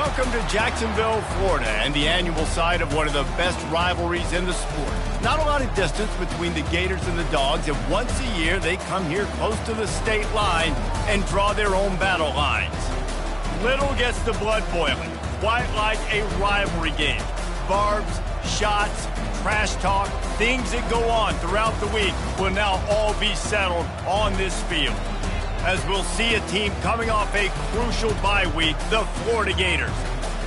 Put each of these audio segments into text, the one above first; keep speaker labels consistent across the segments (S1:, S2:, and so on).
S1: Welcome to Jacksonville, Florida, and the annual site of one of the best rivalries in the sport. Not a lot of distance between the Gators and the Dogs, and once a year they come here close to the state line and draw their own battle lines. Little gets the blood boiling, quite like a rivalry game. Barbs, shots, trash talk, things that go on throughout the week will now all be settled on this field. As we'll see a team coming off a crucial bye week, the Florida Gators,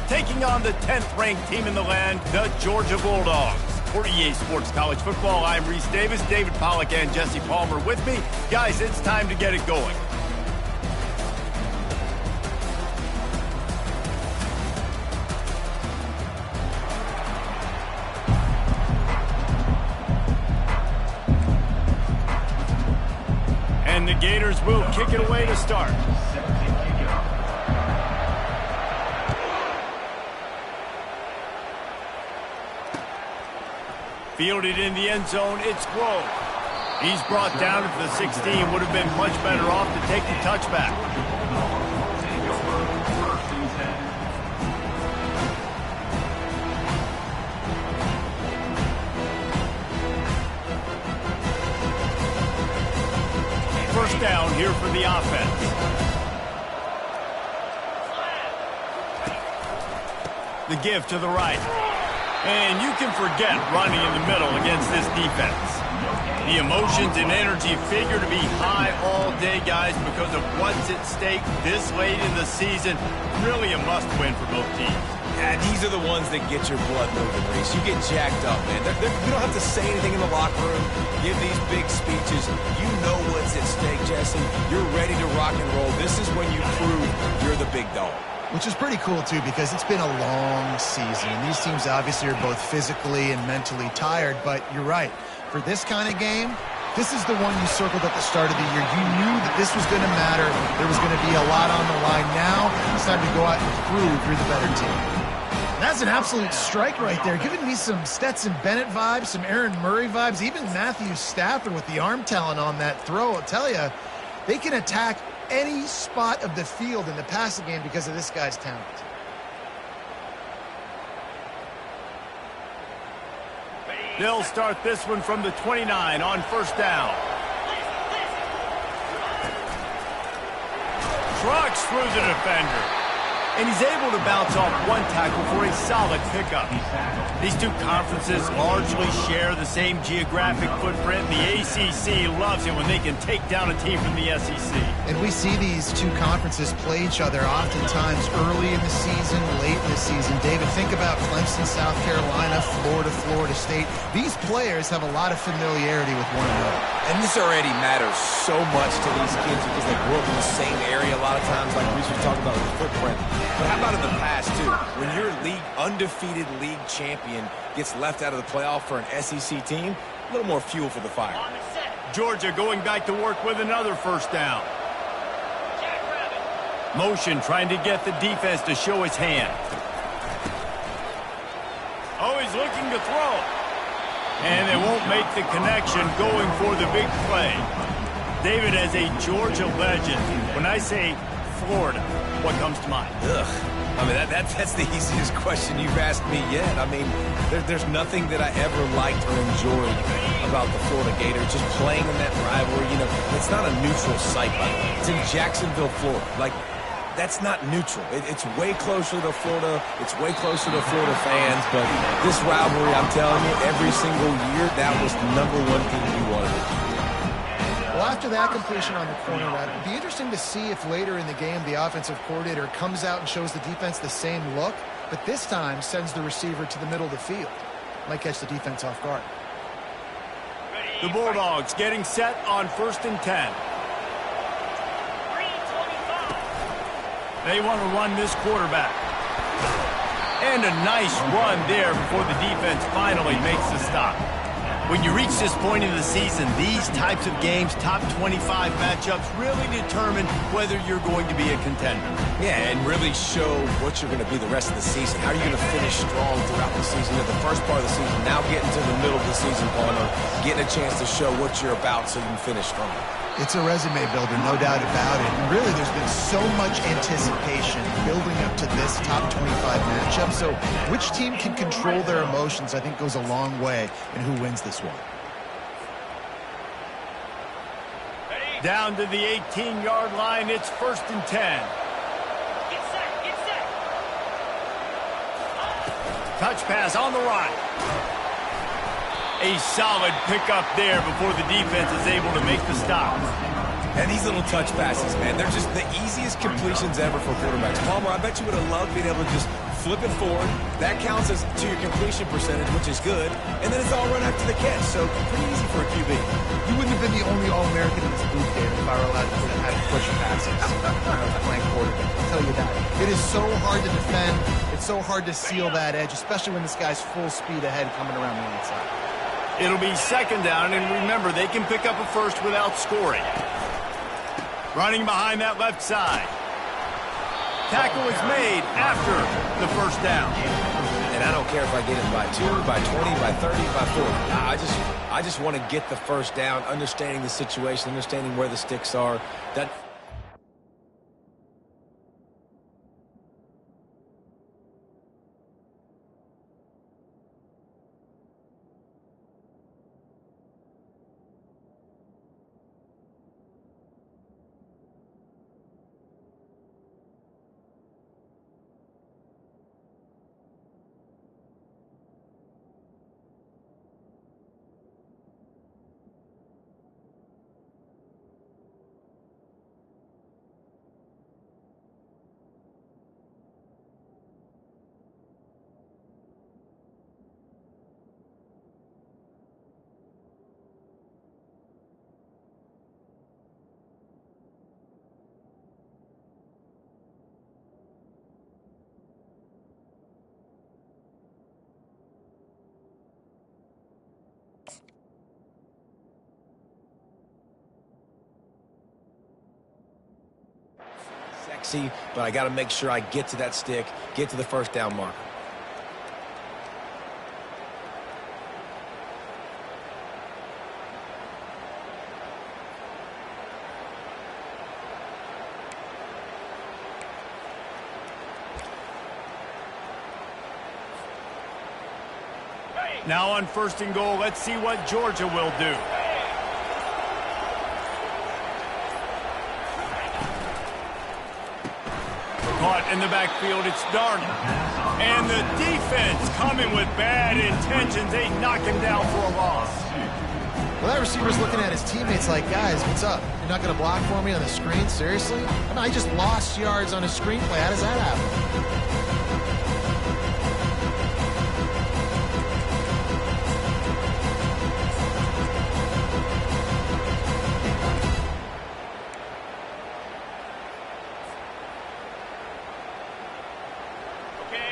S1: taking on the 10th-ranked team in the land, the Georgia Bulldogs. For EA Sports College Football, I'm Reese Davis, David Pollack, and Jesse Palmer with me. Guys, it's time to get it going. And the Gators will kick it away to start. Fielded in the end zone, it's Grove. He's brought down at the 16, would have been much better off to take the touchback. First down here for the offense. The give to the right. And you can forget running in the middle against this defense. The emotions and energy figure to be high all day, guys, because of what's at stake this late in the season. Really a must-win for both teams.
S2: Yeah, these are the ones that get your blood moving, Reese. You get jacked up, man. You don't have to say anything in the locker room, give these big speeches. You know what's at stake, Jesse. You're ready to rock and roll. This is when you prove you're the big dog.
S3: Which is pretty cool, too, because it's been a long season. And these teams obviously are both physically and mentally tired, but you're right. For this kind of game, this is the one you circled at the start of the year. You knew that this was going to matter. There was going to be a lot on the line. Now it's time to go out and prove you're the better team. That's an absolute strike right there, giving me some Stetson Bennett vibes, some Aaron Murray vibes, even Matthew Stafford with the arm talent on that throw. I'll tell you, they can attack any spot of the field in the passing game because of this guy's talent.
S1: They'll start this one from the 29 on first down. Trucks through the defender. And he's able to bounce off one tackle for a solid pickup. These two conferences largely share the same geographic footprint. The ACC loves it when they can take down a team from the SEC.
S3: And we see these two conferences play each other oftentimes early in the season, late in the season. David, think about Clemson, South Carolina, Florida, Florida State. These players have a lot of familiarity with one another.
S2: And this already matters so much to these kids because they grew up in the same area a lot of times, like Reese was talking about with the footprint. But how about in the past, too? When your undefeated league champion gets left out of the playoff for an SEC team, a little more fuel for the fire.
S1: Georgia going back to work with another first down. Motion trying to get the defense to show his hand. Oh, he's looking to throw. And they won't make the connection going for the big play. David, as a Georgia legend, when I say Florida, what comes to mind?
S2: Ugh. I mean, that's the easiest question you've asked me yet. I mean, there's nothing that I ever liked or enjoyed about the Florida Gators. Just playing in that rivalry, you know, it's not a neutral site, by the way. It's in Jacksonville, Florida. Like, that's not neutral. It's way closer to Florida. It's way closer to Florida fans. But this rivalry, I'm telling you, every single year, that was the #1 thing you wanted to do.
S3: Well, after that completion on the corner route, it'd be interesting to see if later in the game the offensive coordinator comes out and shows the defense the same look, but this time sends the receiver to the middle of the field. Might catch the defense off guard.
S1: The Bulldogs getting set on 1st and 10. They want to run this quarterback. And a nice run there before the defense finally makes the stop. When you reach this point in the season, these types of games, top 25 matchups, really determine whether you're going to be a contender.
S2: Yeah, and really show what you're going to be the rest of the season. How are you going to finish strong throughout the season? At the first part of the season, now getting to the middle of the season, Palmer, getting a chance to show what you're about so you can finish strong.
S3: It's a resume builder, no doubt about it. And really, there's been so much anticipation building up to this top 25 matchup. So which team can control their emotions, I think, goes a long way in who wins this one.
S1: Down to the 18-yard line, it's 1st and 10.
S4: Get set.
S1: Touch pass on the right. A solid pickup there before the defense is able to make the stop.
S2: And these little touch passes, man, they're just the easiest completions ever for quarterbacks. Palmer, I bet you would have loved being able to just flip it forward. That counts as to your completion percentage, which is good. And then it's all run after the catch, so pretty easy for a QB.
S3: You wouldn't have been the only All-American in this booth, David, if I were allowed to have push passes when I was playing quarterback. I'll tell you that. It is so hard to defend. It's so hard to seal that edge, especially when this guy's full speed ahead coming around the outside.
S1: It'll be 2nd down, and remember, they can pick up a first without scoring. Running behind that left side. Tackle is made after the 1st down.
S2: And I don't care if I get it by 2, by 20, by 30, by 40. I just want to get the 1st down, understanding the situation, understanding where the sticks are. That. Sexy, but I got to make sure I get to that stick, get to the 1st down marker.
S1: Now on 1st and goal, let's see what Georgia will do. Caught in the backfield, it's Darnold. And the defense coming with bad intentions. They knock him down for a loss.
S3: Well, that receiver's looking at his teammates like, guys, what's up? You're not going to block for me on the screen? Seriously? I mean, I just lost yards on a screenplay. How does that happen?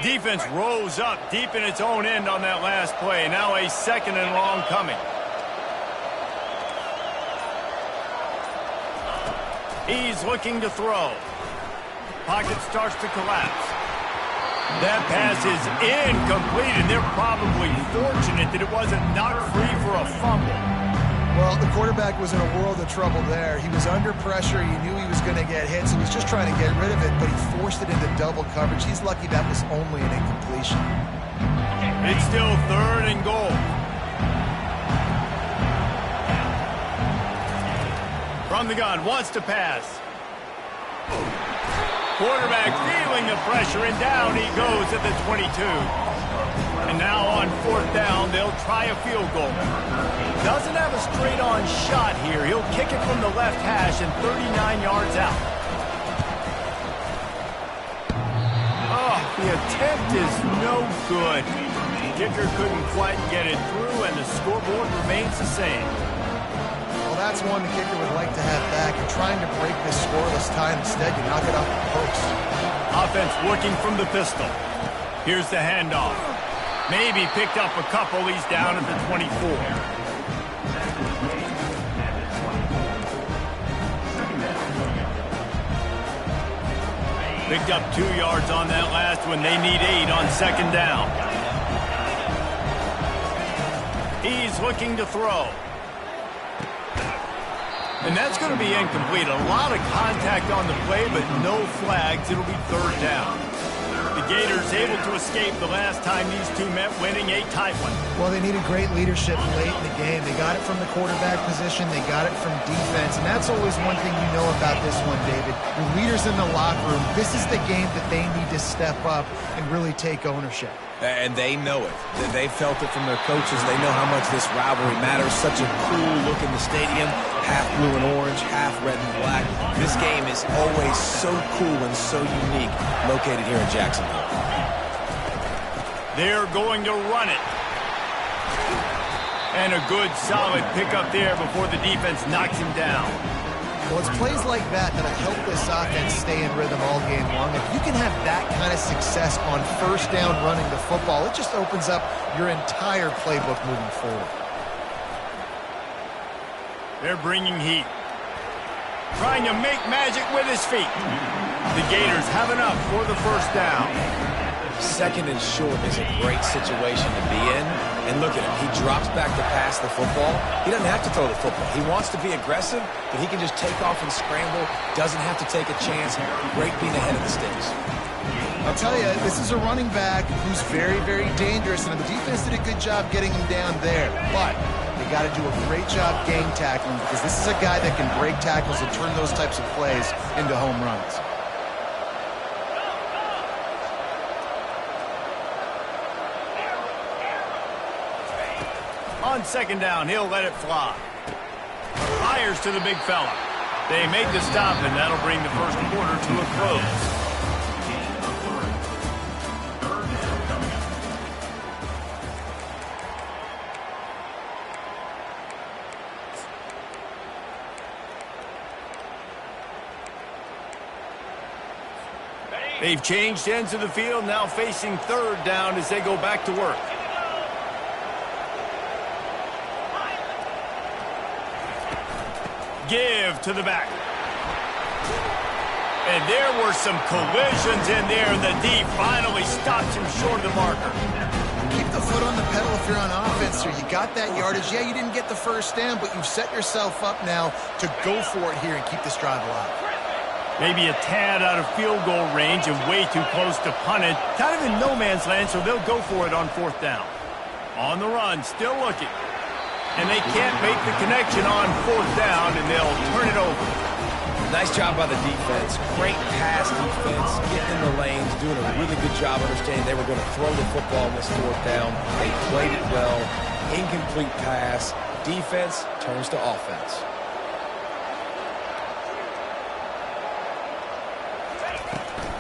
S1: Defense rose up deep in its own end on that last play. Now a 2nd and long coming. He's looking to throw. Pocket starts to collapse. That pass is incomplete, and they're probably fortunate that it wasn't knocked free for a fumble.
S3: Well, the quarterback was in a world of trouble there. He was under pressure. He knew he was going to get hit, so he was just trying to get rid of it, but he forced it into double coverage. He's lucky that was only an incompletion.
S1: It's still 3rd and goal. From the gun, wants to pass. Quarterback feeling the pressure, and down he goes at the 22. And now on 4th down, they'll try a field goal. Doesn't have a straight-on shot here. He'll kick it from the left hash and 39 yards out. Oh, the attempt is no good. The kicker couldn't quite get it through, and the scoreboard remains the same.
S3: Well, that's one the kicker would like to have back. You're trying to break this scoreless tie. Instead, you knock it off the post.
S1: Offense working from the pistol. Here's the handoff. Maybe picked up a couple. He's down at the 24. Picked up 2 yards on that last one. They need 8 on second down. He's looking to throw. And that's going to be incomplete. A lot of contact on the play, but no flags. It'll be third down. The Gators able to escape the last time these two met, winning a tight one.
S3: Well, they needed great leadership late in the game. They got it from the quarterback position. They got it from defense. And that's always one thing you know about this one, David. Your leaders in the locker room, this is the game that they need to step up and really take ownership.
S2: And they know it. They felt it from their coaches. They know how much this rivalry matters. Such a cool look in the stadium. Half blue and orange, half red and black. This game is always so cool and so unique, located here in Jacksonville.
S1: They're going to run it. And a good, solid pickup there before the defense knocks him down.
S3: Well, it's plays like that that help this offense stay in rhythm all game long. If you can have that kind of success on first down running the football, it just opens up your entire playbook moving forward.
S1: They're bringing heat. Trying to make magic with his feet. The Gators have enough for the first down.
S2: Second and short is a great situation to be in. And look at him. He drops back to pass the football. He doesn't have to throw the football. He wants to be aggressive, but he can just take off and scramble. Doesn't have to take a chance. Great being ahead of the sticks.
S3: I'll tell you, this is a running back who's very, very dangerous, and the defense did a good job getting him down there. But they got to do a great job gang tackling, because this is a guy that can break tackles and turn those types of plays into home runs.
S1: On second down, he'll let it fly. Fires to the big fella. They make the stop, and that'll bring the first quarter to a close. They've changed ends of the field, now facing third down as they go back to work. Give to the back. And there were some collisions in there, and the D finally stops him short of the marker.
S3: Keep the foot on the pedal if you're on offense here. You got that yardage. Yeah, you didn't get the first down, but you've set yourself up now to go for it here and keep this drive alive.
S1: Maybe a tad out of field goal range and way too close to punt it. Kind of in no man's land, so they'll go for it on fourth down. On the run, still looking. And they can't make the connection on fourth down, and they'll turn it over.
S2: Nice job by the defense. Great pass defense, getting in the lanes, doing a really good job understanding they were going to throw the football on this fourth down. They played it well. Incomplete pass. Defense turns to offense.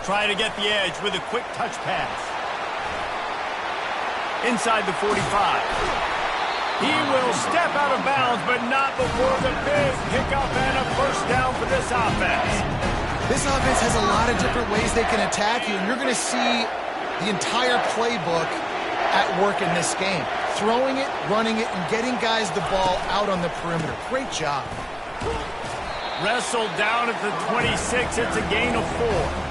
S1: Try to get the edge with a quick touch pass. Inside the 45. He will step out of bounds, but not before the big pickup and a first down for this offense.
S3: This offense has a lot of different ways they can attack you, and you're going to see the entire playbook at work in this game. Throwing it, running it, and getting guys the ball out on the perimeter. Great job.
S1: Wrestled down at the 26. It's a gain of 4.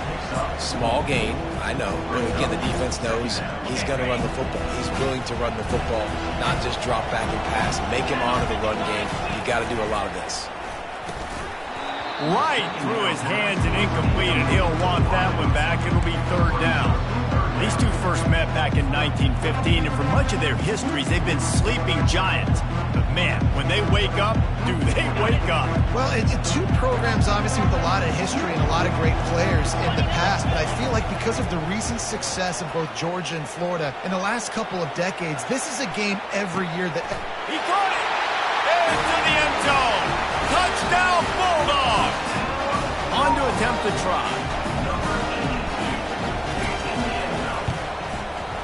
S2: Small gain, I know. But again, the defense knows he's going to run the football. He's willing to run the football, not just drop back and pass. Make him honor the run game. You got to do a lot of this.
S1: Right through his hands and incomplete, and he'll want that one back. It'll be third down. These two first met back in 1915, and for much of their histories, they've been sleeping giants. But man, when they wake up, do they wake up?
S3: Well, two programs obviously with a lot of history and a lot of great players in the past, but I feel like because of the recent success of both Georgia and Florida in the last couple of decades, this is a game every year that...
S1: He caught it! Into the end zone! Touchdown, Bulldogs! On to attempt to try.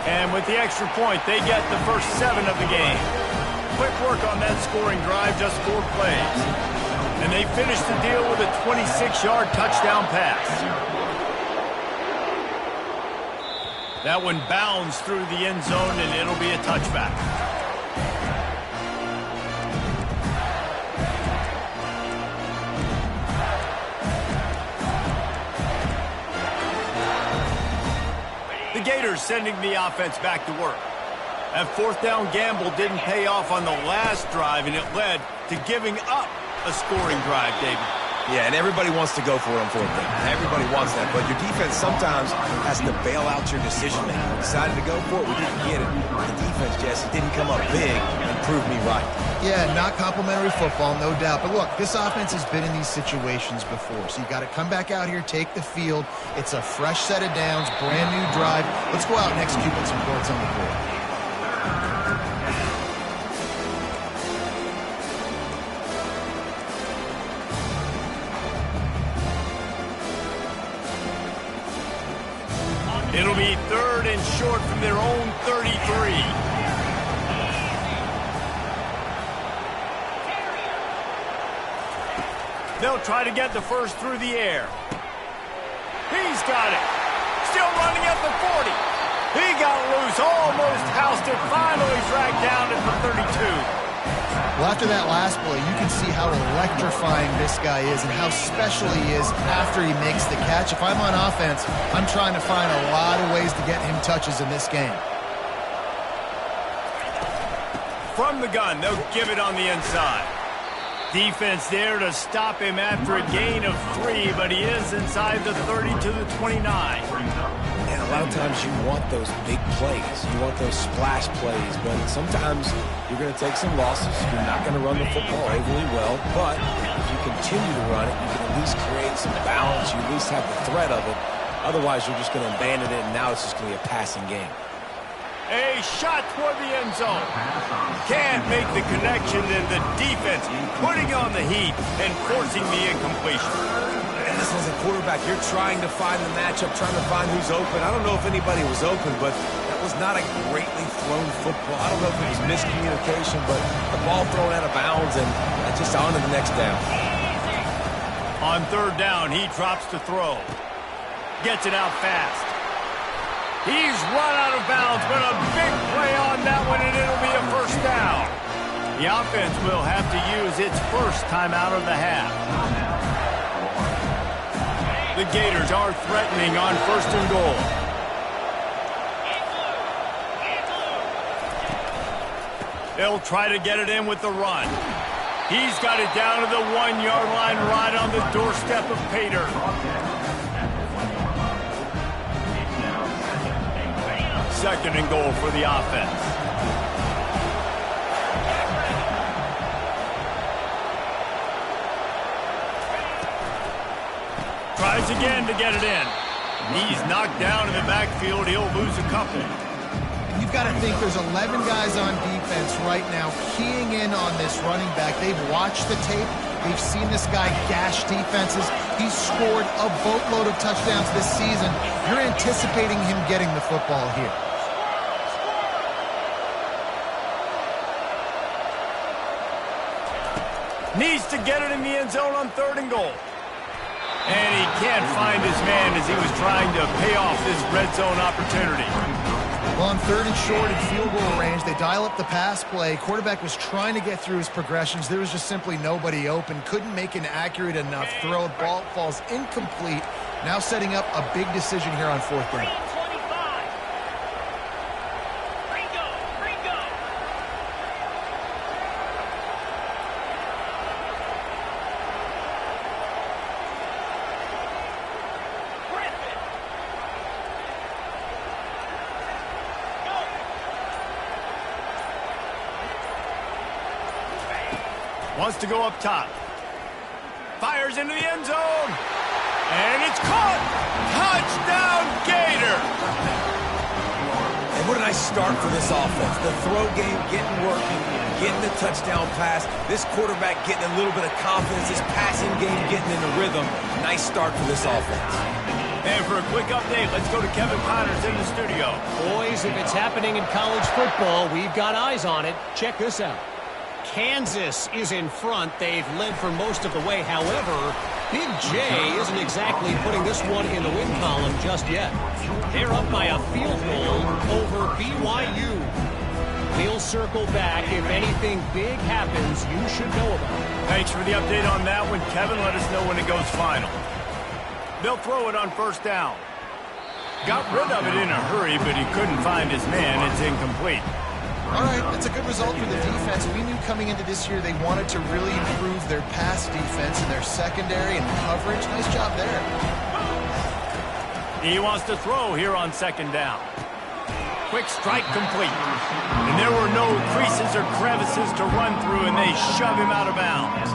S1: And with the extra point, they get the first 7 of the game. Quick work on that scoring drive, just 4 plays. And they finish the deal with a 26-yard touchdown pass. That one bounds through the end zone, and it'll be a touchback. Gators sending the offense back to work. That fourth down gamble didn't pay off on the last drive, and it led to giving up a scoring drive, David.
S2: Yeah, and everybody wants to go for it on fourth down. Everybody wants that, but your defense sometimes has to bail out your decision-making. We decided to go for it. We didn't get it. The defense, Jesse, didn't come up big and prove me right.
S3: Yeah, not complimentary football, no doubt. But look, this offense has been in these situations before, so you got to come back out here, take the field. It's a fresh set of downs, brand new drive. Let's go out and execute with some points on the board.
S1: It'll be 3rd and short from their own 33. They'll try to get the first through the air. He's got it. Still running at the 40. He got loose, almost housed it, finally dragged down at the 32.
S3: Well, after that last play, you can see how electrifying this guy is and how special he is after he makes the catch. If I'm on offense, I'm trying to find a lot of ways to get him touches in this game.
S1: From the gun, they'll give it on the inside. Defense there to stop him after a gain of 3, but he is inside the 30 to the 29.
S2: And a lot of times you want those big plays. You want those splash plays, but sometimes you're going to take some losses. You're not going to run the football overly well, but if you continue to run it, you can at least create some balance. You at least have the threat of it. Otherwise, you're just going to abandon it, and now it's just going to be a passing game.
S1: A shot toward the end zone. Can't make the connection, and the defense putting on the heat and forcing the incompletion.
S2: And listen, as a quarterback, you're trying to find the matchup, trying to find who's open. I don't know if anybody was open, but that was not a greatly thrown football. I don't know if it was miscommunication, but the ball thrown out of bounds, and just on to the next down.
S1: On 3rd down, he drops to throw. Gets it out fast. He's run out of bounds, but a big play on that one, and it'll be a first down. The offense will have to use its first timeout of the half. The Gators are threatening on 1st and goal. They'll try to get it in with the run. He's got it down to the 1-yard line right on the doorstep of Pater. 2nd and goal for the offense. Tries again to get it in. He's knocked down in the backfield. He'll lose a couple.
S3: And you've got to think there's 11 guys on defense right now keying in on this running back. They've watched the tape. They've seen this guy gash defenses. He's scored a boatload of touchdowns this season. You're anticipating him getting the football here.
S1: Needs to get it in the end zone on 3rd and goal. And he can't find his man as he was trying to pay off this red zone opportunity.
S3: Well, on 3rd and short in field goal range, they dial up the pass play. Quarterback was trying to get through his progressions. There was just simply nobody open. Couldn't make an accurate enough throw. Ball falls incomplete. Now setting up a big decision here on 4th down.
S1: Wants to go up top. Fires into the end zone. And it's caught. Touchdown, Gator.
S2: And what a nice start for this offense. The throw game getting working, getting the touchdown pass. This quarterback getting a little bit of confidence. This passing game getting in the rhythm. Nice start for this offense.
S1: And for a quick update, let's go to Kevin Connors in the studio.
S5: Boys, if it's happening in college football, we've got eyes on it. Check this out. Kansas is in front. They've led for most of the way. However, Big J isn't exactly putting this one in the win column just yet. They're up by a field goal over BYU. We'll circle back. If anything big happens, you should know about it.
S1: Thanks for the update on that one, Kevin. Let us know when it goes final. They'll throw it on 1st down. Got rid of it in a hurry, but he couldn't find his man. It's incomplete.
S3: All right, that's a good result for the defense. We knew coming into this year they wanted to really improve their pass defense and their secondary and coverage. Nice job there.
S1: He wants to throw here on second down. Quick strike complete. And there were no creases or crevices to run through, and they shove him out of bounds.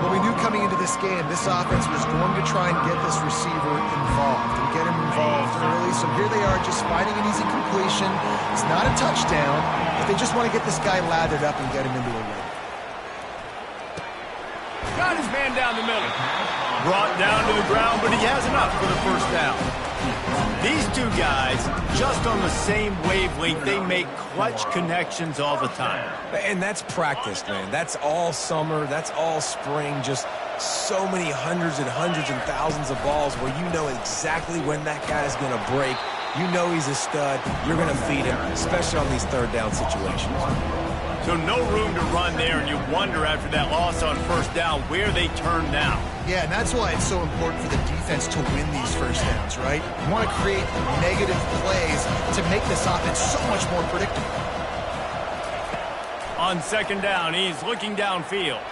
S3: Well, we knew coming into this game, this offense was going to try and get this receiver involved and get him involved early. So here they are just finding an easy completion. It's not a touchdown, but they just want to get this guy lathered up and get him into a run.
S1: Got his man down the middle. Brought down to the ground, but he has enough for the first down. These two guys, just on the same wavelength, they make clutch connections all the time.
S2: And that's practice, man. That's all summer. That's all spring. Just so many hundreds and thousands of balls where you know exactly when that guy's going to break. You know he's a stud. You're going to feed him, especially on these third down situations.
S1: So no room to run there, and you wonder after that loss on first down where they turn now.
S3: Yeah, and that's why it's so important for the defense to win these first downs, right? You want to create negative plays to make this offense so much more predictable.
S1: On second down, he's looking downfield.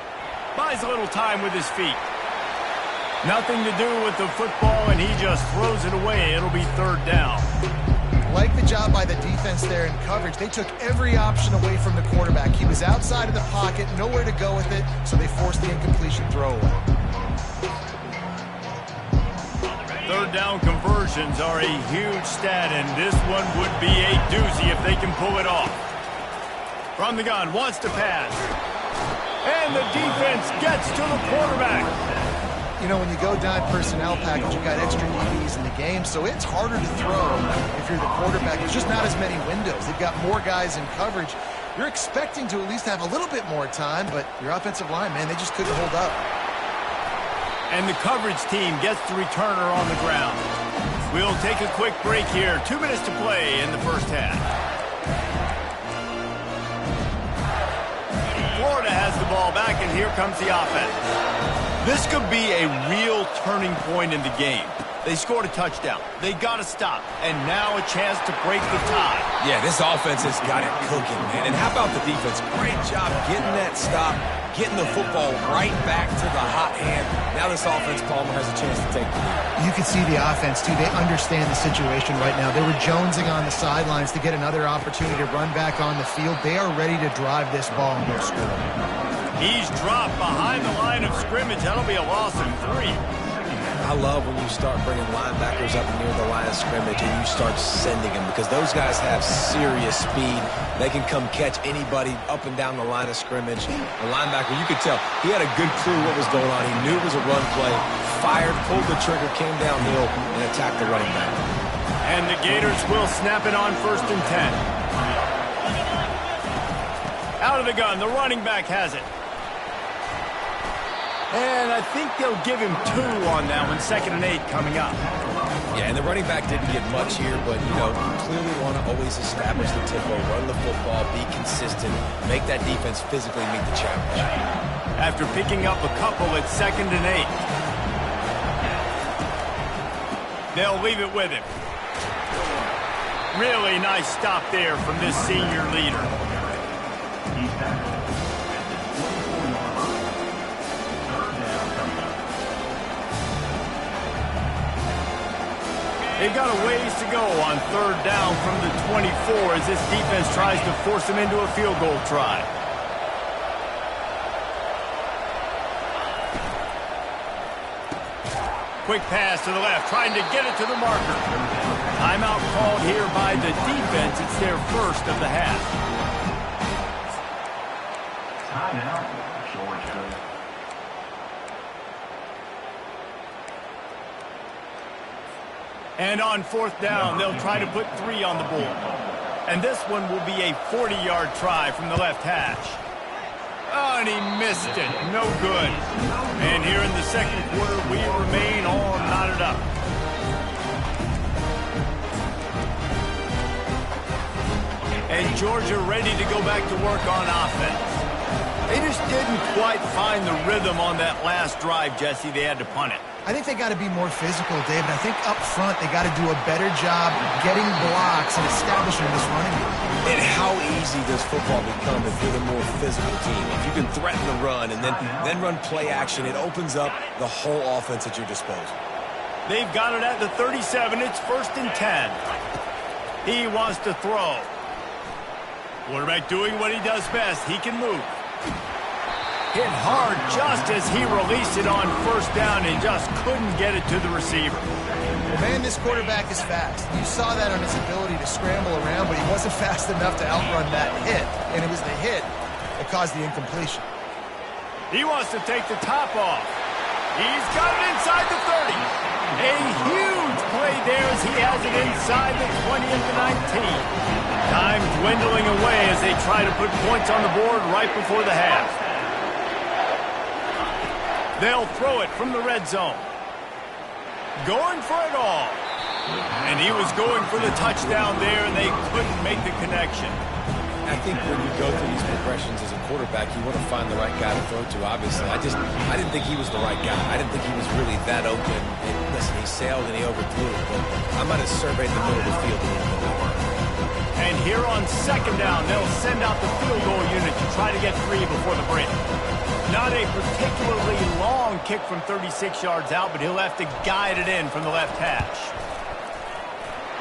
S1: Buys a little time with his feet. Nothing to do with the football, and he just throws it away. It'll be third down.
S3: Like the job by the defense there in coverage. They took every option away from the quarterback. He was outside of the pocket, nowhere to go with it, so they forced the incompletion throwaway.
S1: Third down conversions are a huge stat, and this one would be a doozy if they can pull it off. From the gun, wants to pass. And the defense gets to the quarterback.
S3: You know, when you go down personnel package, you've got extra DBs in the game, so it's harder to throw if you're the quarterback. There's just not as many windows. They've got more guys in coverage. You're expecting to at least have a little bit more time, but your offensive line, man, they just couldn't hold up.
S1: And the coverage team gets the returner on the ground. We'll take a quick break here. 2 minutes to play in the first half. Florida has the ball back, and here comes the offense. This could be a real turning point in the game. They scored a touchdown. They got to stop. And now a chance to break the tie.
S2: Yeah, this offense has got it cooking, man. And how about the defense? Great job getting that stop, getting the football right back to the hot hand. Now this offense, Palmer, has a chance to take the lead.
S3: You can see the offense, too. They understand the situation right now. They were jonesing on the sidelines to get another opportunity to run back on the field. They are ready to drive this ball and go score.
S1: He's dropped behind the line of scrimmage. That'll be a loss of 3.
S2: I love when you start bringing linebackers up near the line of scrimmage and you start sending them because those guys have serious speed. They can come catch anybody up and down the line of scrimmage. The linebacker, you could tell, he had a good clue what was going on. He knew it was a run play, fired, pulled the trigger, came downhill, and attacked the running back.
S1: And the Gators will snap it on 1st and 10. Out of the gun, the running back has it. And I think they'll give him 2 on that one. 2nd and 8 coming up.
S2: Yeah, and the running back didn't get much here, but, you know, clearly want to always establish the tempo, run the football, be consistent, make that defense physically meet the challenge.
S1: After picking up a couple at 2nd and 8. They'll leave it with him. Really nice stop there from this senior leader. They've got a ways to go on 3rd down from the 24 as this defense tries to force them into a field goal try. Quick pass to the left, trying to get it to the marker. Timeout called here by the defense. It's their first of the half.
S6: Timeout, Georgia.
S1: And on 4th down, they'll try to put 3 on the board. And this one will be a 40-yard try from the left hash. Oh, and he missed it. No good. And here in the 2nd quarter, we remain all knotted up. And Georgia ready to go back to work on offense. They just didn't quite find the rhythm on that last drive, Jesse. They had to punt it.
S3: I think they got to be more physical, David. I think up front they got to do a better job getting blocks and establishing this running game.
S2: And how easy does football become if you're the more physical team? If you can threaten the run and then run play action, it opens up the whole offense at your disposal.
S1: They've got it at the 37. It's 1st and 10. He wants to throw. Quarterback doing what he does best. He can move. Hit hard just as he released it on 1st down and just couldn't get it to the receiver.
S3: Well, man, this quarterback is fast. You saw that on his ability to scramble around, but he wasn't fast enough to outrun that hit. And it was the hit that caused the incompletion.
S1: He wants to take the top off. He's got it inside the 30. A huge play there as he has it inside the 20 of the 19. Time dwindling away as they try to put points on the board right before the half. They'll throw it from the red zone. Going for it all. And he was going for the touchdown there, and they couldn't make the connection.
S2: I think when you go through these progressions as a quarterback, you want to find the right guy to throw to, obviously. I didn't think he was the right guy. I didn't think he was really that open. And listen, he sailed and he overthrew it, but I might have surveyed the middle of the field a little bit more.
S1: And here on 2nd down, they'll send out the field goal unit to try to get 3 before the break. Not a particularly long kick from 36 yards out, but he'll have to guide it in from the left hash.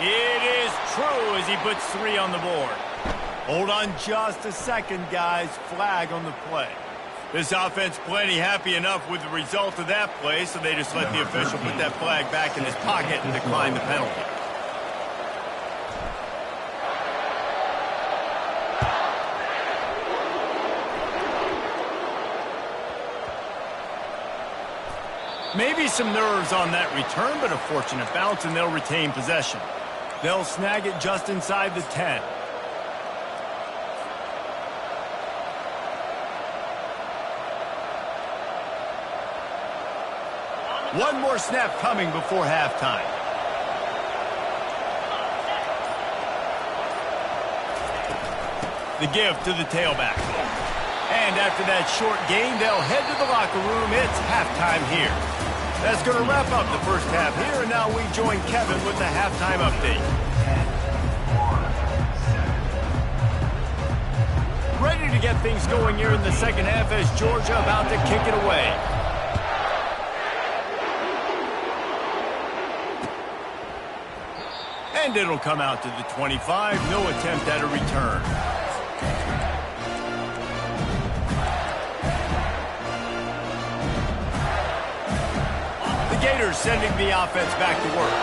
S1: It is true as he puts 3 on the board. Hold on just a second, guys. Flag on the play. This offense plenty happy enough with the result of that play, so they just let the official put that flag back in his pocket and decline the penalty. Maybe some nerves on that return, but a fortunate bounce, and they'll retain possession. They'll snag it just inside the 10. One more snap coming before halftime. The give to the tailback. And after that short gain, they'll head to the locker room. It's halftime here. That's going to wrap up the first half here, and now we join Kevin with the halftime update. Ready to get things going here in the second half as Georgia about to kick it away. And it'll come out to the 25. No attempt at a return. Gators sending the offense back to work.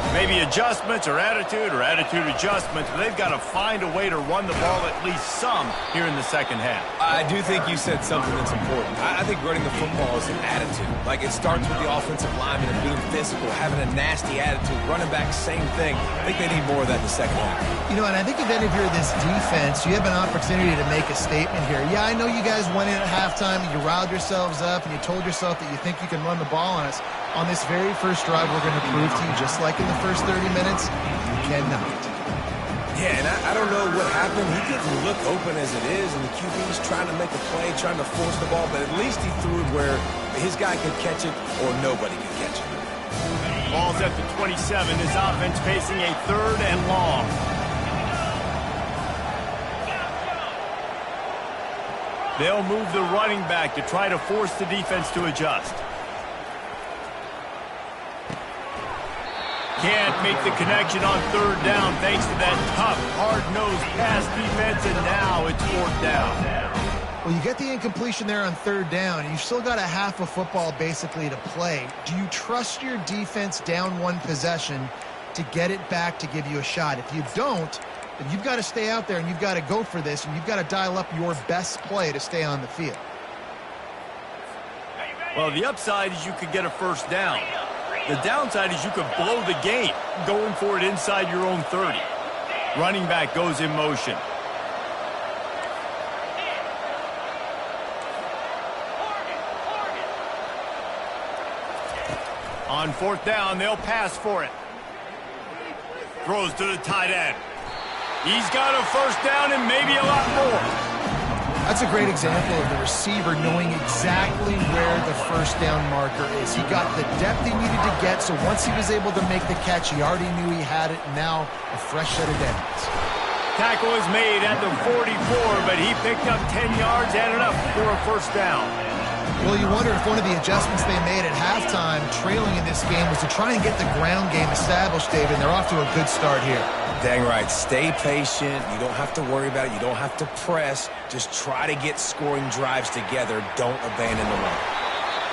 S1: Maybe adjustments or attitude adjustments, but they've got to find a way to run the ball at least some here in the second half.
S2: I do think you said something that's important. I think running the football is an attitude. Like, it starts with the offensive lineman and being physical, having a nasty attitude. Running back, same thing. I think they need more of that in the second half.
S3: You know, and I think if any of you are this defense, you have an opportunity to make a statement here. Yeah, I know you guys went in at halftime and you riled yourselves up and you told yourself that you think you can run the ball on us. On this very first drive, we're going to prove to you, just like in the first 30 minutes, you cannot.
S2: Yeah, and I don't know what happened. He didn't look open as it is, and the QB's trying to make a play, trying to force the ball, but at least he threw it where his guy could catch it or nobody could catch it.
S1: Ball's at the 27. His offense facing a 3rd and long. They'll move the running back to try to force the defense to adjust. Can't make the connection on 3rd down thanks to that tough, hard-nosed pass defense, and now it's 4th down.
S3: Well, you get the incompletion there on 3rd down, and you've still got a half of football basically to play. Do you trust your defense down 1 possession to get it back to give you a shot? If you don't, then you've got to stay out there and you've got to go for this, and you've got to dial up your best play to stay on the field.
S1: Well, the upside is you could get a 1st down. The downside is you could blow the game going for it inside your own 30. Running back goes in motion. On 4th down, they'll pass for it. Throws to the tight end. He's got a 1st down and maybe a lot more.
S3: That's a great example of the receiver knowing exactly where the first down marker is. He got the depth he needed to get, so once he was able to make the catch, he already knew he had it. Now, a fresh set of downs.
S1: Tackle is made at the 44, but he picked up 10 yards and enough for a first down.
S3: Well, you wonder if one of the adjustments they made at halftime, trailing in this game, was to try and get the ground game established, David, and they're off to a good start here.
S2: Dang right. Stay patient. You don't have to worry about it. You don't have to press. Just try to get scoring drives together. Don't abandon the run.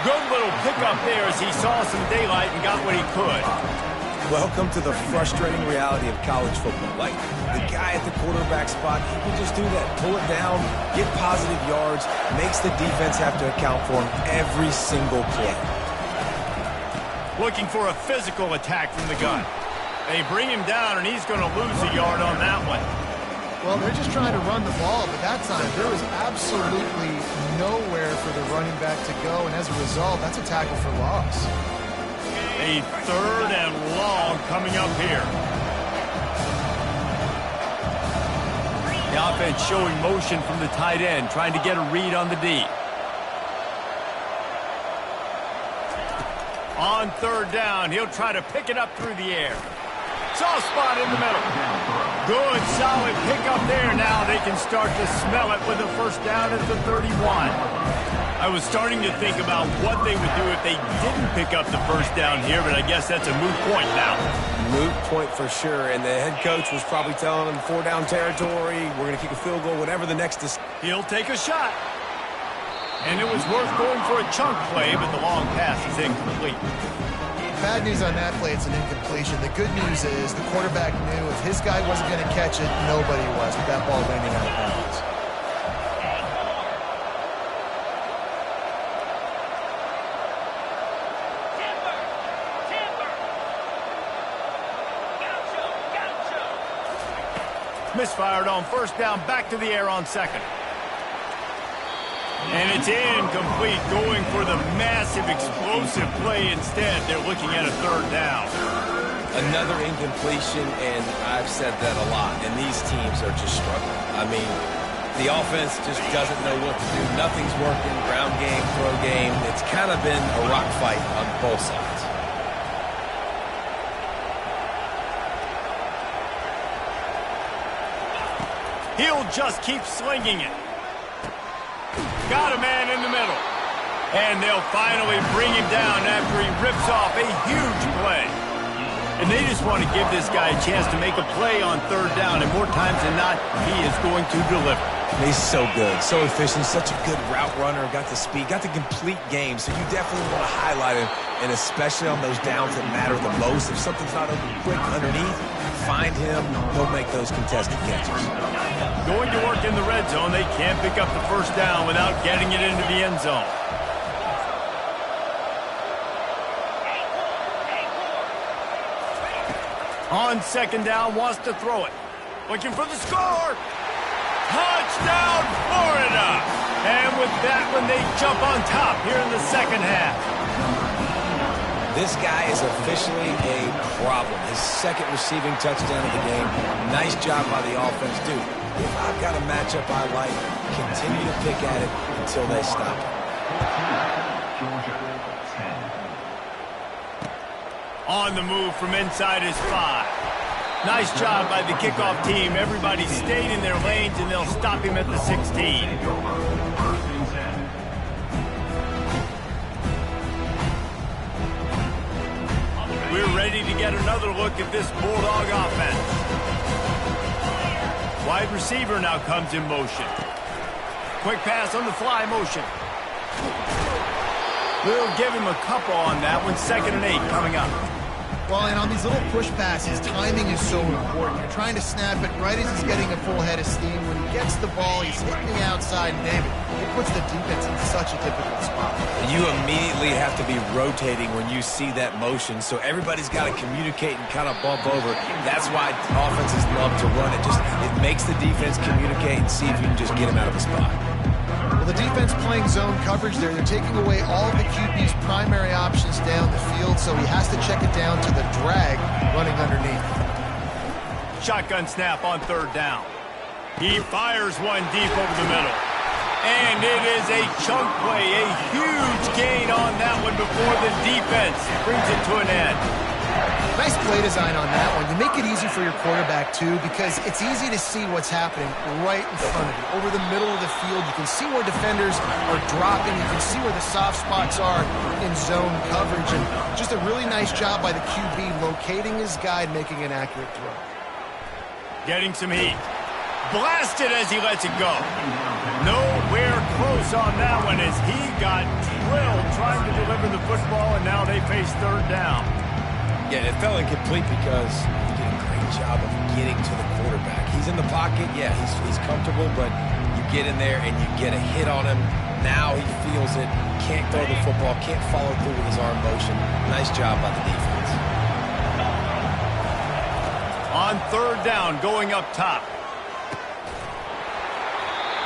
S1: Good little pickup there as he saw some daylight and got what he could.
S2: Welcome to the frustrating reality of college football. Like, the guy at the quarterback spot, he can just do that. Pull it down, get positive yards, makes the defense have to account for him every single play.
S1: Looking for a physical attack from the gun. They bring him down, and he's going to lose a yard on that one.
S3: Well, they're just trying to run the ball, but that time there was absolutely nowhere for the running back to go, and as a result, that's a tackle for loss.
S1: A third and long coming up here. The offense showing motion from the tight end, trying to get a read on the D. On third down, he'll try to pick it up through the air. Soft spot in the middle. Good, solid pickup there. Now they can start to smell it with a first down at the 31. I was starting to think about what they would do if they didn't pick up the first down here, but I guess that's a moot point now.
S2: Moot point for sure, and the head coach was probably telling them 4-down territory, we're going to kick a field goal, whatever the next is.
S1: He'll take a shot. And it was worth going for a chunk play, but the long pass is incomplete.
S3: Bad news on that play, it's an incompletion. The good news is the quarterback knew if his guy wasn't going to catch it, nobody was with that ball landing out of bounds.
S1: Misfired on first down, back to the air on second. And it's incomplete, going for the massive explosive play instead. They're looking at a third down.
S2: Another incompletion, and I've said that a lot, and these teams are just struggling. I mean, the offense just doesn't know what to do. Nothing's working, ground game, throw game. It's kind of been a rock fight on both sides.
S1: He'll just keep slinging it. Got a man in the middle. And they'll finally bring him down after he rips off a huge play. And they just want to give this guy a chance to make a play on third down. And more times than not, he is going to deliver.
S2: He's so good, so efficient, such a good route runner, got the speed, got the complete game. So you definitely want to highlight him, and especially on those downs that matter the most. If something's not open quick underneath, find him, he'll make those contested catches.
S1: Going to work in the red zone. They can't pick up the first down without getting it into the end zone. On second down, wants to throw it. Looking for the score. Touchdown, Florida. And with that one, they jump on top here in the second half.
S2: This guy is officially a problem. His second receiving touchdown of the game. Nice job by the offense. Dude, if I've got a matchup I like, continue to pick at it until they stop it.
S1: On the move from inside his 5. Nice job by the kickoff team. Everybody stayed in their lanes, and they'll stop him at the 16. We're ready to get another look at this Bulldog offense. Wide receiver now comes in motion. Quick pass on the fly motion. We'll give him a couple on that one. 2nd and 8 coming up.
S3: Well, and on these little push passes, timing is so important. You're trying to snap it right as he's getting a full head of steam. When he gets the ball, he's hitting the outside, and David, it puts the defense in such a difficult spot.
S2: You immediately have to be rotating when you see that motion, so everybody's got to communicate and kind of bump over. That's why offenses love to run it. It makes the defense communicate and see if you can just get him out of the spot.
S3: Well, the defense playing zone coverage there. They're taking away all of the QB's primary options down the field, so he has to check it down to the drag running underneath.
S1: Shotgun snap on third down. He fires one deep over the middle. And it is a chunk play, a huge gain on that one before the defense brings it to an end.
S3: Nice play design on that one. You make it easy for your quarterback, too, because it's easy to see what's happening right in front of you. Over the middle of the field, you can see where defenders are dropping. You can see where the soft spots are in zone coverage. And just a really nice job by the QB locating his guy and making an accurate throw.
S1: Getting some heat. Blasted as he lets it go. Nowhere close on that one as he got drilled trying to deliver the football, and now they face third down.
S2: Yeah, it fell incomplete because he did a great job of getting to the quarterback. He's in the pocket. Yeah, he's comfortable, but you get in there and you get a hit on him. Now he feels it. Can't throw the football. Can't follow through with his arm motion. Nice job by the defense.
S1: On third down, going up top.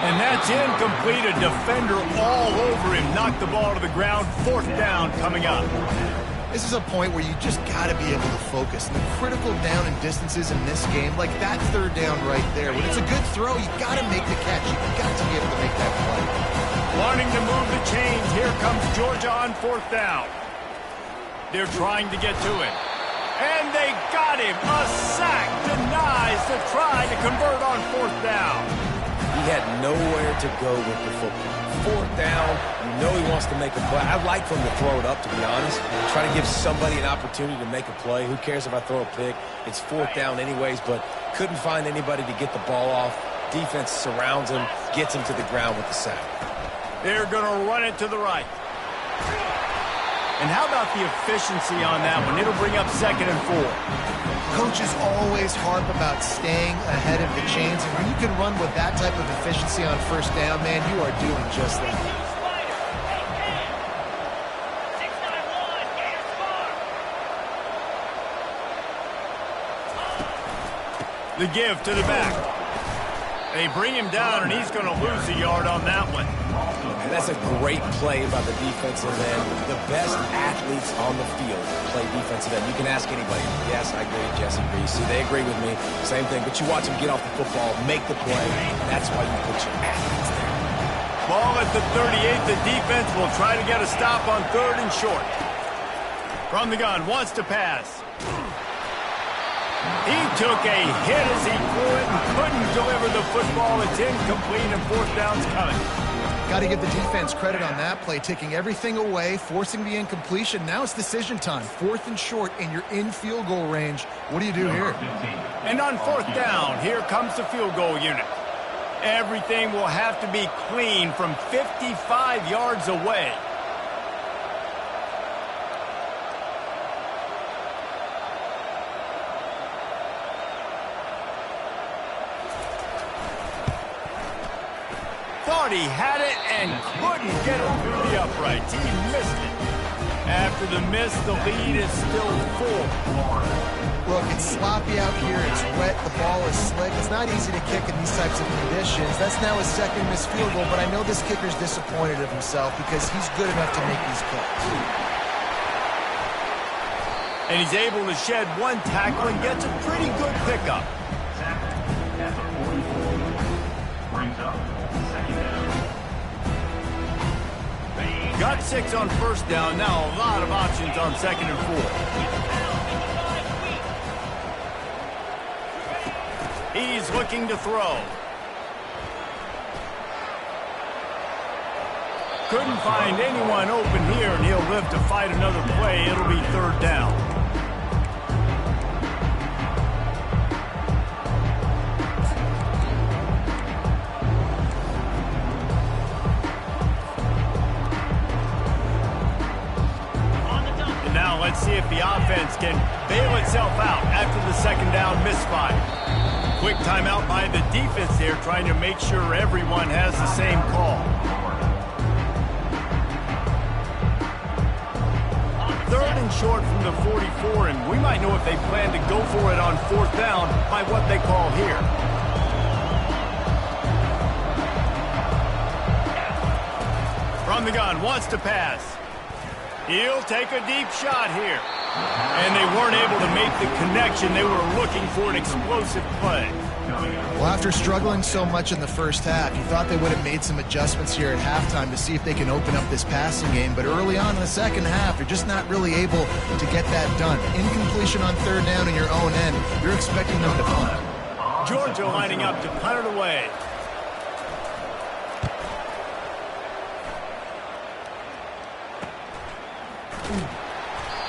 S1: And that's incomplete. A defender all over him. Knocked the ball to the ground. Fourth down coming up.
S3: This is a point where you just got to be able to focus. The critical down and distances in this game, like that third down right there. When it's a good throw, you got to make the catch. You got to be able to make that play.
S1: Wanting to move the chains. Here comes Georgia on fourth down. They're trying to get to it. And they got him. A sack denies the try to convert on fourth down.
S2: He had nowhere to go with the football. Fourth down, you know he wants to make a play. I'd like for him to throw it up, to be honest. Try to give somebody an opportunity to make a play. Who cares if I throw a pick? It's fourth down anyways, but couldn't find anybody to get the ball off. Defense surrounds him, gets him to the ground with the sack.
S1: They're going to run it to the right. And how about the efficiency on that one? It'll bring up second and 4.
S3: Coaches always harp about staying ahead of the chains, and when you can run with that type of efficiency on first down, man, you are doing just that.
S1: The give to the back. They bring him down, and he's going to lose a yard on that one.
S2: And that's a great play by the defensive end. The best athletes on the field play defensive end. You can ask anybody. Yes, I agree. Jesse agrees. See, they agree with me. Same thing. But you watch them get off the football, make the play. That's why you put your athletes there.
S1: Ball at the 38. The defense will try to get a stop on third and short. From the gun, wants to pass. He took a hit as he threw it and couldn't deliver the football. It's incomplete and fourth down's coming.
S3: Got to give the defense credit on that play, taking everything away, forcing the incompletion. Now it's decision time. Fourth and short, and you're in field goal range. What do you do here?
S1: And on fourth down, here comes the field goal unit. Everything will have to be clean from 55 yards away. Thought he had it and couldn't get it through the uprights. He missed it. After the miss, the lead is still full.
S3: Look, it's sloppy out here. It's wet. The ball is slick. It's not easy to kick in these types of conditions. That's now his second missed field goal, but I know this kicker's disappointed of himself because he's good enough to make these plays.
S1: And he's able to shed one tackle and gets a pretty good pickup.
S6: At the 44, brings up second down.
S1: Got 6 on first down. Now a lot of options on second and 4. He's looking to throw. Couldn't find anyone open here, and he'll live to fight another play. It'll be third down. And now let's see if the offense can bail itself out after the second down misfire. Quick timeout by the defense there, trying to make sure everyone has the same call. Third and short from the 44, and we might know if they plan to go for it on fourth down by what they call here. From the gun, wants to pass. He'll take a deep shot here. And they weren't able to make the connection. They were looking for an explosive play.
S3: Well, after struggling so much in the first half, you thought they would have made some adjustments here at halftime to see if they can open up this passing game. But early on in the second half, you're just not really able to get that done. Incompletion on third down in your own end, you're expecting them to punt.
S1: Georgia lining up to punt it away.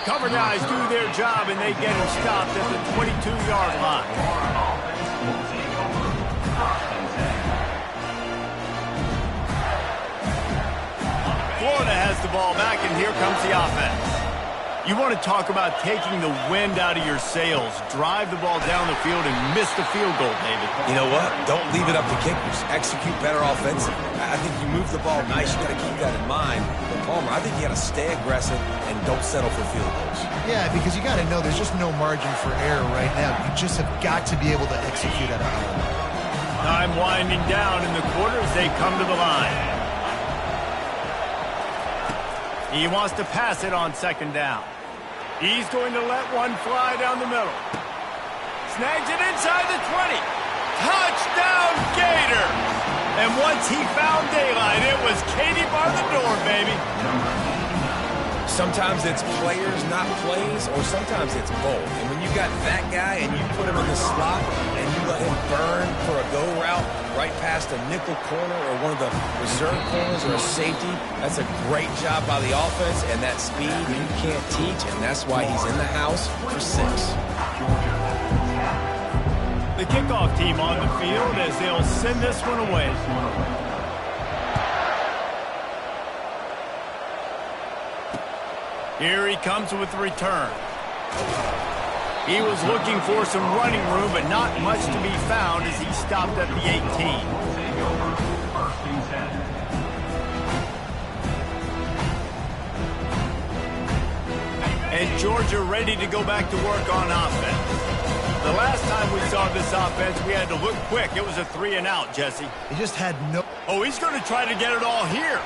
S1: Cover guys do their job, and they get him stopped at the 22-yard line. Florida has the ball back, and here comes the offense. You want to talk about taking the wind out of your sails. Drive the ball down the field and miss the field goal, David.
S2: You know what? Don't leave it up to kickers. Execute better offensively. I think you move the ball nice. You got to keep that in mind. But Palmer, I think you got to stay aggressive and don't settle for field goals.
S3: Yeah, because you got to know there's just no margin for error right now. You just have got to be able to execute at a high level.
S1: Time winding down in the quarter as they come to the line. He wants to pass it on second down. He's going to let one fly down the middle. Snags it inside the 20. Touchdown, Gator! And once he found daylight, it was Katie bar the door, baby.
S2: Sometimes it's players, not plays, or sometimes it's both. And when you got that guy and you put him in the slot and you let him burn for a go route right past a nickel corner or one of the reserve corners or a safety, that's a great job by the offense, and that speed you can't teach, and that's why he's in the house for 6.
S1: The kickoff team on the field as they'll send this one away. Here he comes with the return. He was looking for some running room, but not much to be found as he stopped at the 18. And Georgia ready to go back to work on offense. The last time we saw this offense, we had to look quick. It was a 3-and-out, Jesse.
S3: He just had no...
S1: Oh, he's going to try to get it all here.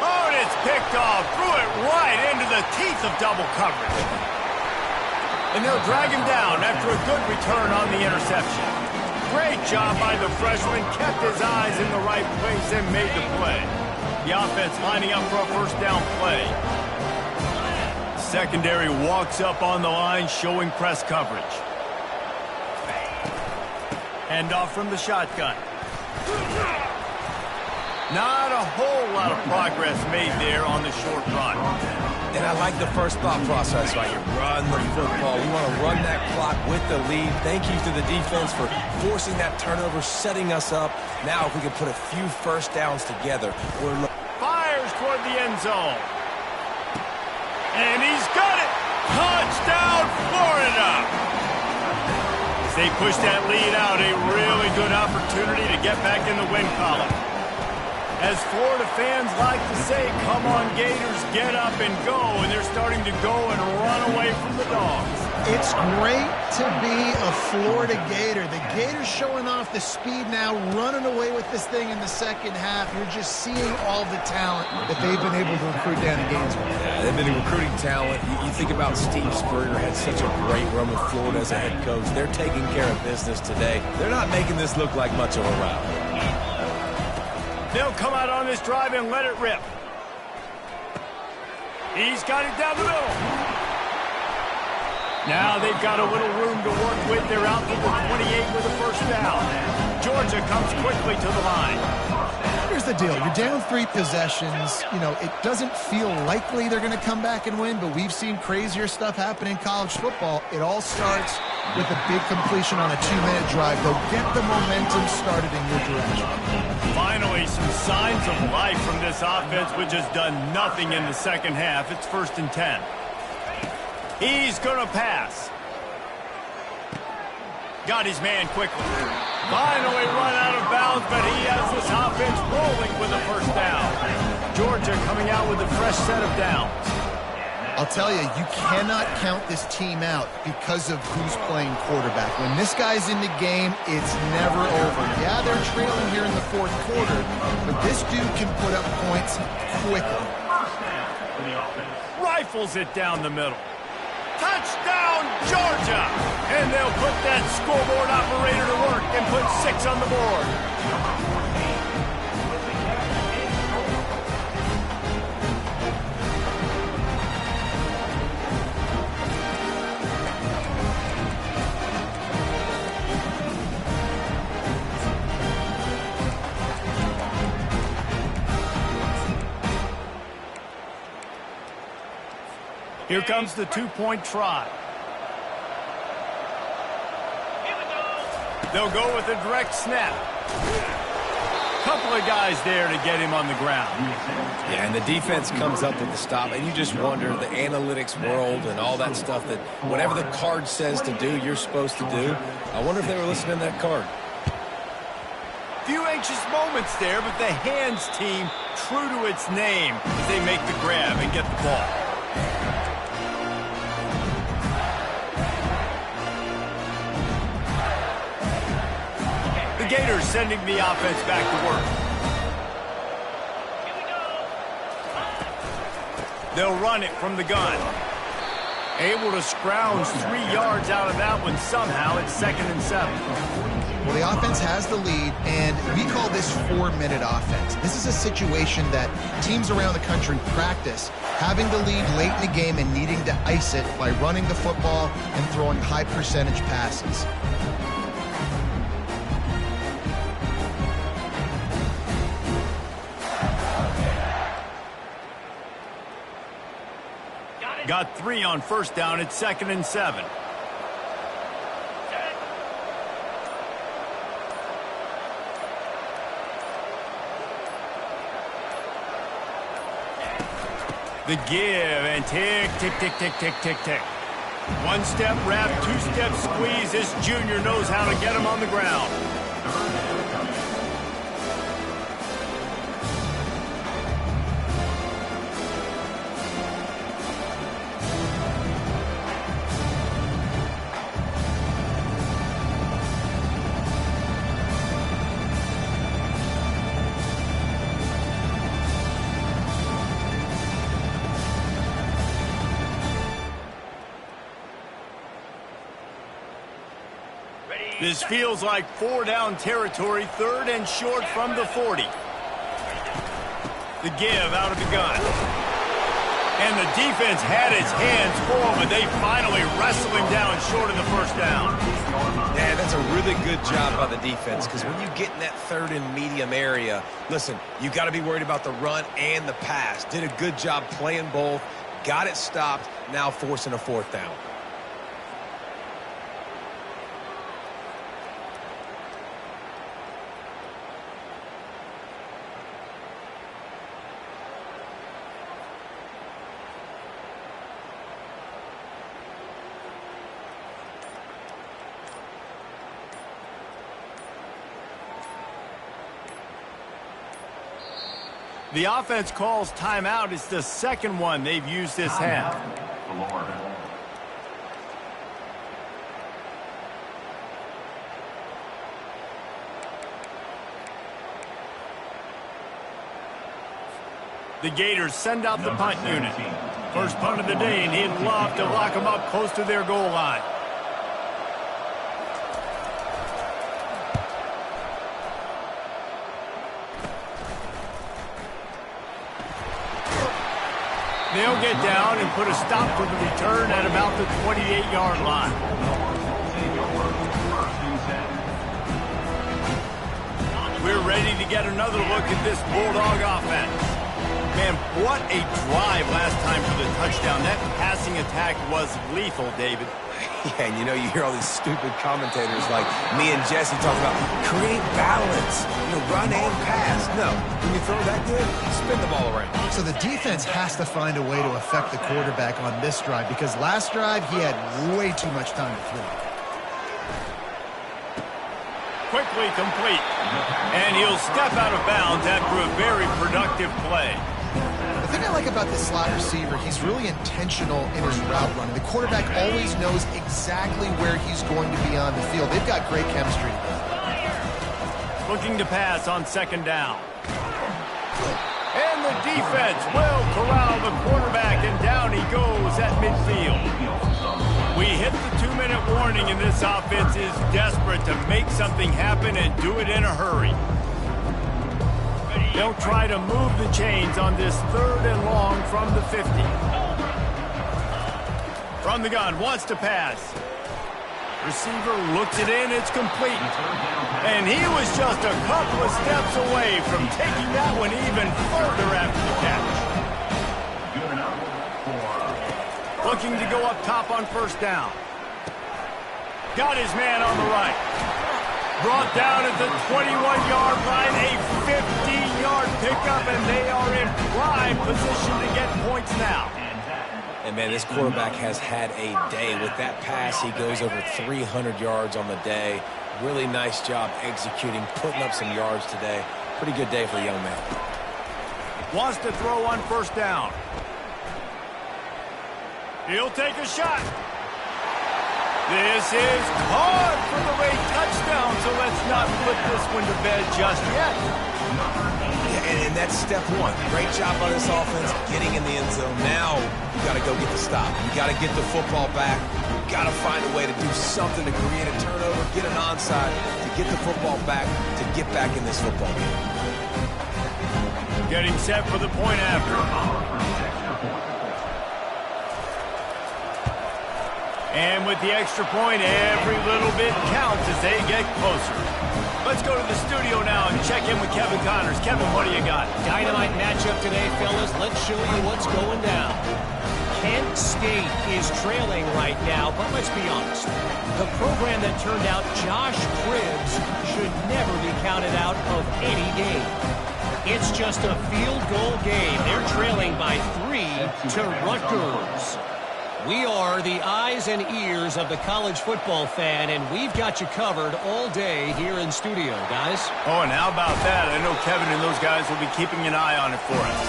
S1: Oh, and it's picked off. Threw it right into the teeth of double coverage. And they'll drag him down after a good return on the interception. Great job by the freshman. Kept his eyes in the right place and made the play. The offense lining up for a first down play. Secondary walks up on the line, showing press coverage. Hand off from the shotgun. Not a whole lot of progress made there on the short run.
S2: And I like the first thought process right here. Run the football. We want to run that clock with the lead. Thank you to the defense for forcing that turnover, setting us up. Now if we can put a few first downs together, we're...
S1: Fires toward the end zone. And he's got it. Touchdown, Florida. As they push that lead out, a really good opportunity to get back in the win column. As Florida fans like to say, come on, Gators, get up and go. And they're starting to go and run away from the Dogs.
S3: It's great to be a Florida Gator. The Gators showing off the speed now, running away with this thing in the second half. You're just seeing all the talent that they've been able to recruit down in Gainesville.
S2: Yeah, they've been recruiting talent. You think about Steve Spurrier, had such a great run with Florida as a head coach. They're taking care of business today. They're not making this look like much of a rout.
S1: They'll come out on this drive and let it rip. He's got it down the middle. Now they've got a little room to work with. They're out to the 28 with a first down. Georgia comes quickly to the line.
S3: Here's the deal. You're down 3 possessions. You know, it doesn't feel likely they're going to come back and win, but we've seen crazier stuff happen in college football. It all starts with a big completion on a 2-minute drive. They'll get the momentum started in your direction.
S1: Finally, some signs of life from this offense, which has done nothing in the second half. It's 1st and 10. He's going to pass. Got his man quickly. Finally run out of bounds, but he has this offense rolling with a first down. Georgia coming out with a fresh set of downs.
S3: I'll tell you, you cannot count this team out because of who's playing quarterback. When this guy's in the game, it's never over. Yeah, they're trailing here in the 4th quarter, but this dude can put up points quickly.
S1: rifles it down the middle. Touchdown, Georgia! And they'll put that scoreboard operator to work and put 6 on the board. Here comes the two-point try. They'll go with a direct snap. Couple of guys there to get him on the ground.
S2: Yeah, and the defense comes up with the stop, and you just wonder, the analytics world and all that stuff, that whatever the card says to do, you're supposed to do. I wonder if they were listening to that card.
S1: Few anxious moments there, but the hands team true to its name as they make the grab and get the ball. The Gators sending the offense back to work. They'll run it from the gun. Able to scrounge 3 yards out of that one somehow. It's 2nd and 7.
S3: Well, the offense has the lead, and we call this 4-minute offense. This is a situation that teams around the country practice, having the lead late in the game and needing to ice it by running the football and throwing high-percentage passes.
S1: Got 3 on first down. It's 2nd and 7. The give and tick, tick, tick, tick, tick, tick, tick. 1-step wrap, 2-step squeeze. This junior knows how to get him on the ground. This feels like 4-down territory, 3rd and short from the 40. The give out of the gun. And the defense had its hands full, but they finally wrestle him down short of the first down.
S2: Yeah, that's a really good job by the defense, because when you get in that 3rd and medium area, listen, you got to be worried about the run and the pass. Did a good job playing both, got it stopped, now forcing a 4th down.
S1: The offense calls timeout. It's the 2nd one they've used this half. The Gators send out the punt unit. First punt of the day, and he'd love to lock them up close to their goal line. They'll get down and put a stop to the return at about the 28-yard line. We're ready to get another look at this Bulldog offense. Man, what a drive last time for the touchdown. That passing attack was lethal, David.
S2: Yeah, and you know, you hear all these stupid commentators like me and Jesse talk about create balance, run and pass. No, when you throw that good, spin the ball around.
S3: So the defense has to find a way to affect the quarterback on this drive, because last drive he had way too much time to throw.
S1: Quickly complete. And he'll step out of bounds after a very productive play.
S3: The thing I like about this slot receiver, he's really intentional in his route running. The quarterback always knows exactly where he's going to be on the field. They've got great chemistry.
S1: Looking to pass on 2nd down. And And the defense will corral the quarterback, and down he goes at midfield. We hit the 2-minute warning, and this offense is desperate to make something happen and do it in a hurry. They'll try to move the chains on this 3rd and long from the 50. From the gun, wants to pass. Receiver looks it in, it's complete. And he was just a couple of steps away from taking that one even further after the catch. Looking to go up top on 1st down. Got his man on the right. Brought down at the 21-yard line, a 15-yard pickup, and they are in prime position to get points now.
S2: And, man, this quarterback has had a day. With that pass, he goes over 300 yards on the day. Really nice job executing, putting up some yards today. Pretty good day for the young man.
S1: Wants to throw on 1st down. He'll take a shot. This is caught for the late touchdown, so let's not put this one to bed just yet.
S2: Yeah, and that's step one. Great job by this offense getting in the end zone. Now you got to go get the stop. You got to get the football back. You got to find a way to do something to create a turnover, get an onside, to get the football back, to get back in this football game.
S1: Getting set for the point after. And with the extra point, every little bit counts as they get closer. Let's go to the studio now and check in with Kevin Connors. Kevin, what do you got?
S5: Dynamite matchup today, fellas. Let's show you what's going down. Kent State is trailing right now, but let's be honest. The program that turned out Josh Cribbs should never be counted out of any game. It's just a field goal game. They're trailing by 3 to Rutgers. We are the eyes and ears of the college football fan, and we've got you covered all day here in studio, guys.
S1: Oh, and how about that? I know Kevin and those guys will be keeping an eye on it for us.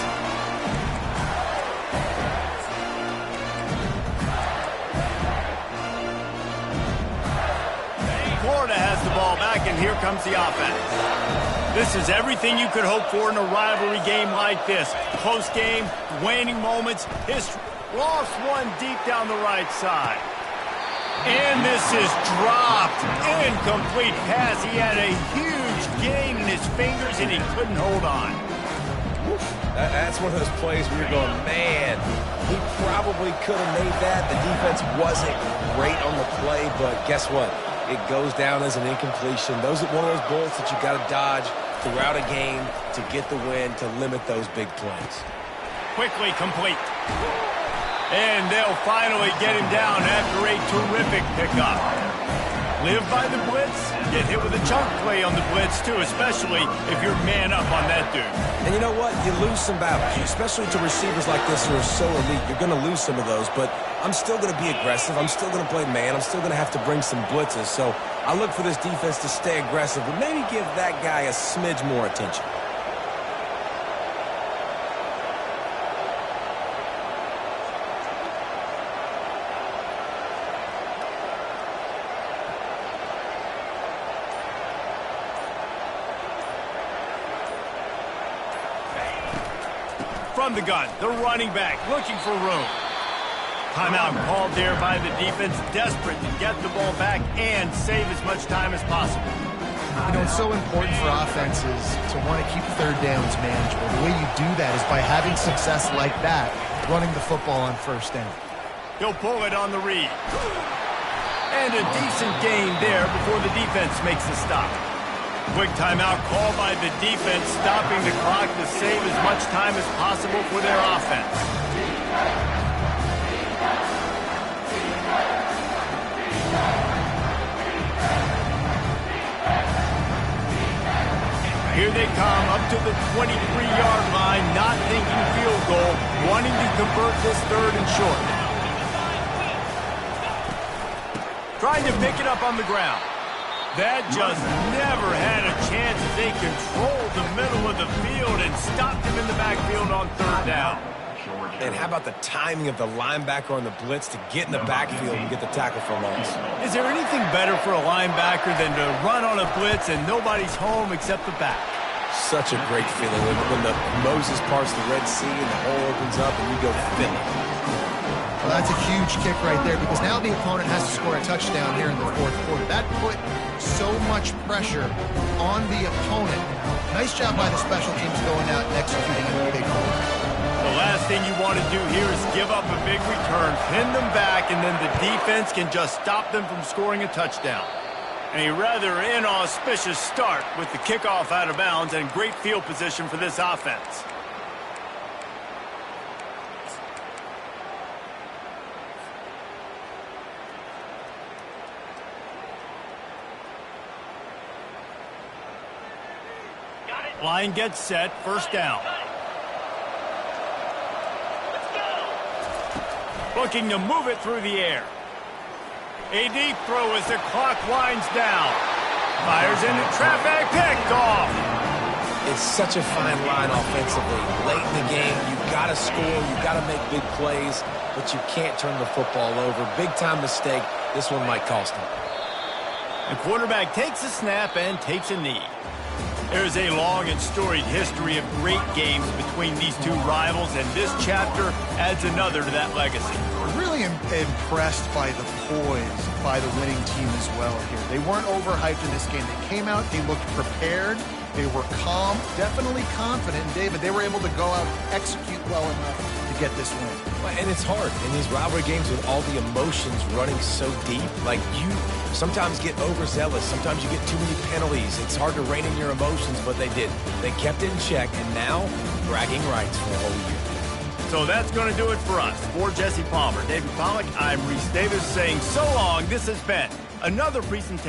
S1: Florida has the ball back, and here comes the offense. This is everything you could hope for in a rivalry game like this. Close game, waning moments, history. Lost one deep down the right side. And this is dropped. Incomplete pass. He had a huge gain in his fingers, and he couldn't hold on.
S2: That's one of those plays where you're going, man, he probably could have made that. The defense wasn't great on the play, but guess what? It goes down as an incompletion. Those are one of those bullets that you got to dodge throughout a game to get the win, to limit those big plays.
S1: Quickly complete. And they'll finally get him down after a terrific pickup. Live by the blitz, get hit with a chunk play on the blitz too, especially if you're man up on that dude.
S2: And you know what? You lose some battles, especially to receivers like this who are so elite. You're going to lose some of those, but I'm still going to be aggressive. I'm still going to play man. I'm still going to have to bring some blitzes. So I look for this defense to stay aggressive, but maybe give that guy a smidge more attention.
S1: From the gun, the running back looking for room. Timeout called there by the defense, desperate to get the ball back and save as much time as possible.
S3: You know, it's so important for offenses to want to keep 3rd downs manageable. The way you do that is by having success like that, running the football on 1st down.
S1: He'll pull it on the read. And a decent gain there before the defense makes the stop. Quick timeout called by the defense, stopping the clock to save as much time as possible for their offense. Here they come up to the 23-yard line, not thinking field goal, wanting to convert this 3rd and short. Trying to pick it up on the ground. That just never had a chance as they controlled the middle of the field and stopped him in the backfield on 3rd down.
S2: And how about the timing of the linebacker on the blitz to get in the backfield and get the tackle for loss?
S1: Is there anything better for a linebacker than to run on a blitz and nobody's home except the back?
S2: Such a great feeling when the Moses parts the Red Sea and the hole opens up and you go Philly.
S3: Well, that's a huge kick right there because now the opponent has to score a touchdown here in the fourth quarter. That put so much pressure on the opponent. Nice job by the special teams going out and executing a big goal.
S1: The last thing you want to do here is give up a big return, pin them back, and then the defense can just stop them from scoring a touchdown. A rather inauspicious start with the kickoff out of bounds and great field position for this offense. Line gets set, first down. Looking to move it through the air. A deep throw as the clock winds down. Fires into traffic, picked off.
S2: It's such a fine line offensively. Late in the game, you've got to score, you've got to make big plays, but you can't turn the football over. Big-time mistake. This one might cost him.
S1: The quarterback takes a snap and takes a knee. There's a long and storied history of great games between these two rivals, and this chapter adds another to that legacy.
S3: Really impressed by the poise by the winning team as well here. They weren't overhyped in this game. They came out, they looked prepared, they were calm, definitely confident. And David, they were able to go out and execute well enough to get this win.
S2: And it's hard in these rivalry games with all the emotions running so deep. Like, you sometimes get overzealous. Sometimes you get too many penalties. It's hard to rein in your emotions, but they did. They kept it in check, and now bragging rights for a whole year.
S1: So that's going to do it for us. For Jesse Palmer, David Pollack, I'm Reese Davis saying so long. This has been another presentation.